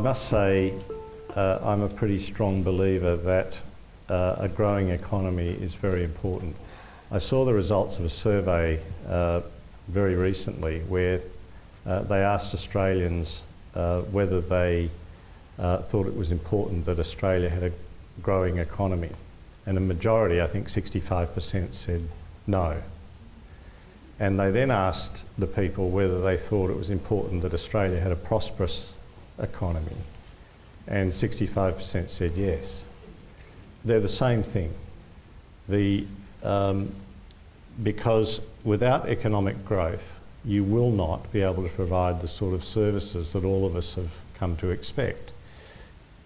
must say I'm a pretty strong believer that a growing economy is very important. I saw the results of a survey very recently where they asked Australians whether they thought it was important that Australia had a growing economy. And a majority, I think 65%, said no. And they then asked the people whether they thought it was important that Australia had a prosperous economy. And 65% said yes. They're the same thing. Because without economic growth, you will not be able to provide the sort of services that all of us have come to expect.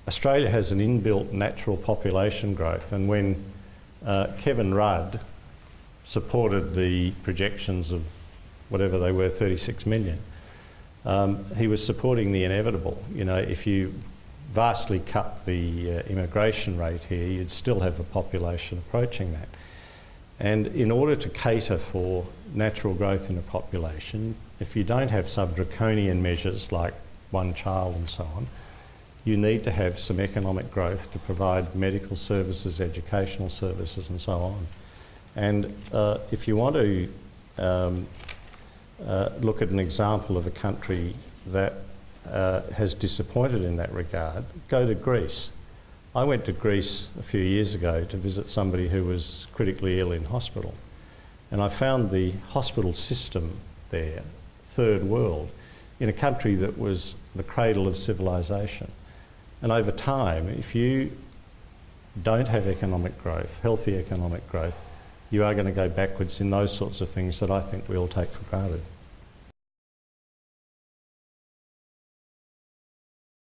Australia has an inbuilt natural population growth, and when Kevin Rudd supported the projections of whatever they were, 36 million, he was supporting the inevitable. You know, if you vastly cut the immigration rate here, you'd still have a population approaching that. And in order to cater for natural growth in a population, if you don't have some draconian measures like one child and so on, you need to have some economic growth to provide medical services, educational services and so on. And if you want to look at an example of a country that has disappointed in that regard, go to Greece. I went to Greece a few years ago to visit somebody who was critically ill in hospital, and I found the hospital system there third world in a country that was the cradle of civilization. And over time, if you don't have economic growth, healthy economic growth, you are going to go backwards in those sorts of things that I think we all take for granted.